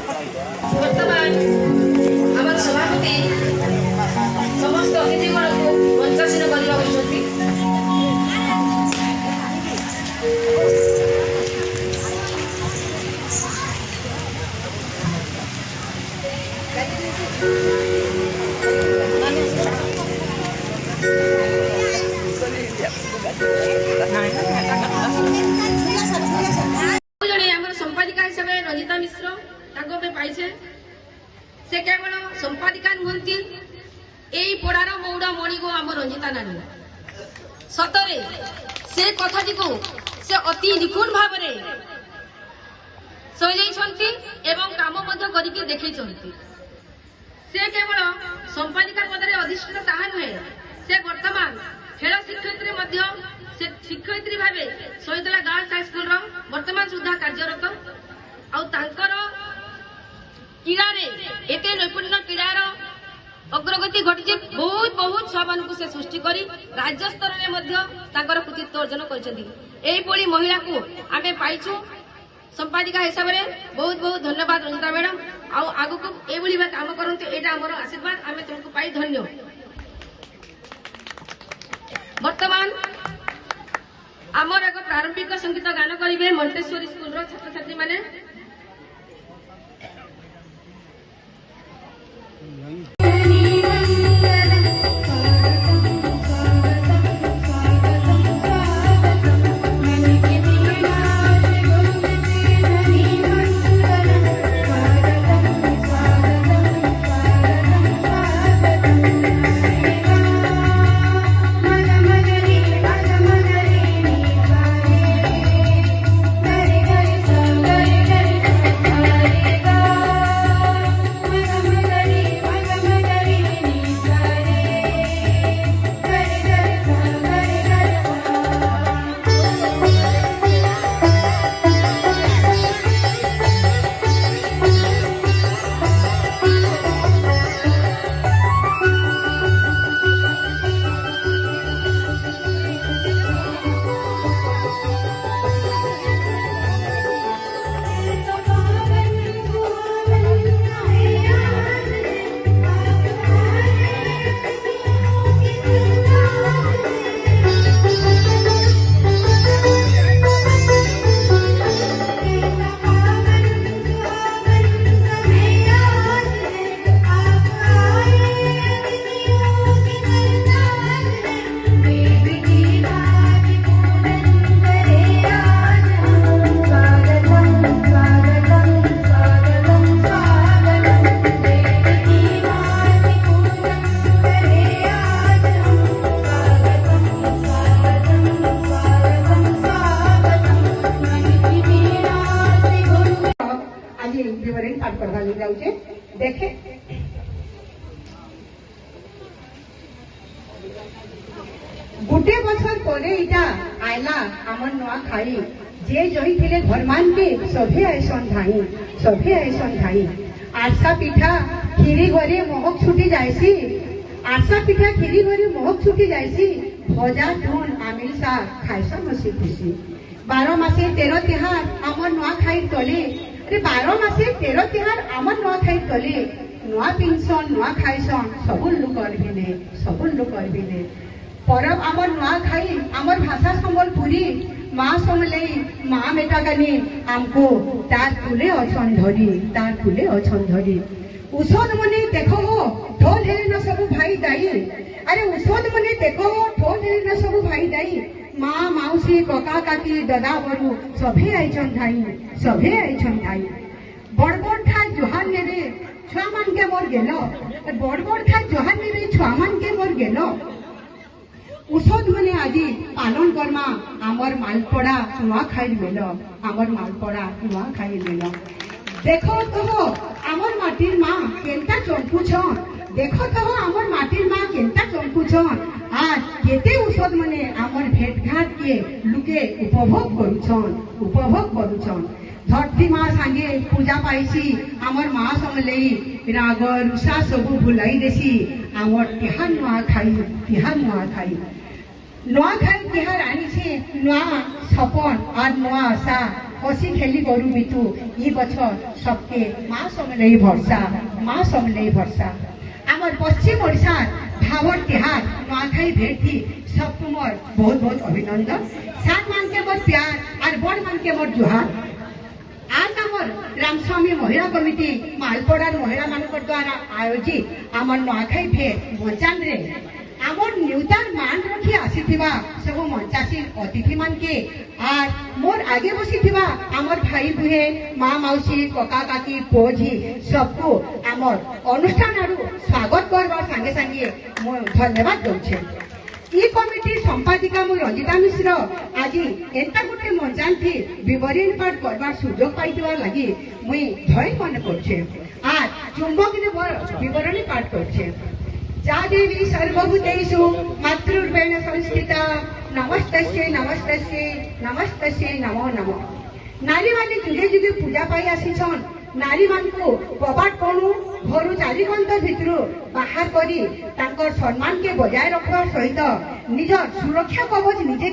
वर्तमान आम सभापति समस्त अतिथिगण को मंचासीन करने संपादिका हिसाब से रंजिता मिश्र पाइছে से केवल संपादिका नुहति यही पड़ार मौड़ मणिगो आम रंजिता नानी सतरे से कथाटी को से अति निपुण भाव सजाई एवं काम देखी से केवल संपादिका पद में अधिष्ठित ताहा नुहे से वर्तमान खेल शिक्षयित्री शिक्षयित्री भाव सहितला गर्ल्स हाईस्कूल वर्तमान सुधा कार्यरत आर क्रीड़े एत नैपुण्य क्रीड़ार अग्रगति घटी बहुत बहुत छुआ मान से सृष्टि कर राज्य स्तर में कृतित्व अर्जन कर महिला को आम पाइछु संपादिका हिसाब से बहुत बहुत धन्यवाद रंजिता मैडम आग को ये काम करते यहाँ आम आशीर्वाद आम तुमको पाई धन्य। वर्तमान आमर एक प्रारंभिक संगीत गान करेंगे मंटेश्वरी स्कूल छात्र छात्री माने देखे गोटे बछर पर आयला आम नुआ खाई जे जही थे घर मान के सभे आयसन धाई आरसा पिठा खीरी घरे महक छुटी जायसी आरसा पिठा खीरी घरे महक छुटी जायसी भजा धुन आमिल साग खाइसन हसी खुशी 12 मासे 13 तिहार आम नुआ खाई तले 12 मासे 13 तिहार आम नुआ खाई तले नुआ पिंसन नुआ खाइसन सबुन लोक करबिने परब आम नुआ खाई आमर भाषा संबलपुरी माँ समलई माँ मेटागानी आमको तार कुले अछन धरी ଔଷଧ ମନେ ଦେଖ ହୋ ଢୋଲ ହେଲେ ନା ସବୁ ଭାଇ ଦାଇ। ଆରେ ଔଷଧ ମନେ ଦେଖ ହୋ ଢୋଲ ହେଲେ ନା ସବୁ ଭାଇ ଦାଇ। ମା ମାଉସୀ କକା କାକି ଦଦା ବড়ୁ ସଭେ ଆଇଛନ୍ ଧାଇ, ସଭେ ଆଇଛନ୍ ଧାଇ। ବଡ ବଡ ଠାଇ ଜୁହାର ନେବେ ଛୁଆ ମାନକେ মোর গেল, বড় বড় ঠাই জুহার নেবে ছুয়া মানকে মোর গেল। ଔଷଧ ମାନେ ଆଜି ପାଲନ କର୍ମା ଆମର ମାଲପଡା ନୂଆଖାଇ ମେଲ, ଆମର ମାଲପଡା ନୂଆଖାଇ ମେଲ। ଦେଖ କହ আমার মাটির মা কেনটা চমকুছন, দেখ তো আমার মাটির মা কেনটা চমকুছন। আর কেতে ঔষধ মানে আমার ভেট ঘাট কে লুকে উপভোগ করুছন, উপভোগ করুছন। ধরতি মা সাঙ্গে পূজা পাইছি আমার মা সমলেই রাগ রুষা সবু ভুলাই দেছি আমার তিহার নূয়া খাই, তিহার নূয়া খাই। নূয়াখাই তিহার আনিছে নূয়া সপন আর নূয়া আশা, হসি খেলি গরু মিতু ই বছর সবকে মা সমলেই ভরসা, মা সমলেই ভরসা। আমার পশ্চিম ওড়িশার ভাবর তিহার নূয়াখাই ভেটি সব তোমার বহুত বহুত অভিনন্দন। সাত মানকে মোর প্যার আর বড় মানকে মোর জুহার। আজ আমার রামস্বামী মহিলা কমিটি মালপড়ার মহিলা মানক দ্বারা আয়োজিত আমার নূয়াখাই ভেট মঞ্চান্রে আমার নিউতার মান রখি আসিথিবা সবু মঞ্চাসীন অতিথি মানকে আর মোর আগে বসিথিবা আমার ভাই বুহে মা মাউসী ককা কাকি পুঝি সবকু আমার অনুষ্ঠান আরু স্বাগত করবার সাঙ্গে সাঙ্গে মু ধন্যবাদ দউছে। ই কমিটির সম্পাদিকা মু রঞ্জিতা মিশ্র আজি এন্তা গোটে মঞ্চান্থি বিবরণী পাঠ করবার সুযোগ পাইবার লাগি মুই ধৈ মনে করছে। আর চুম্বকরে বিবরণী পাঠ করছে। যা দেবী সর্বভূতেষু মাতৃরূপেণ সংস্থিতা নমস্তস্যৈ নমস্তস্যৈ নমস্তস্যৈ নমো নমঃ। নারী মানে যুগে যুগে পূজা পাই আসিছন। নারী মানকু কবাট কোণু ঘরু চারিকন্ত ভিতরু বাহার করি তাঙ্কর সম্মানকে বজায় রাখবার সহিত নিজের সুরক্ষা কবচ নিজে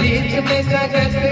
बीच में जगत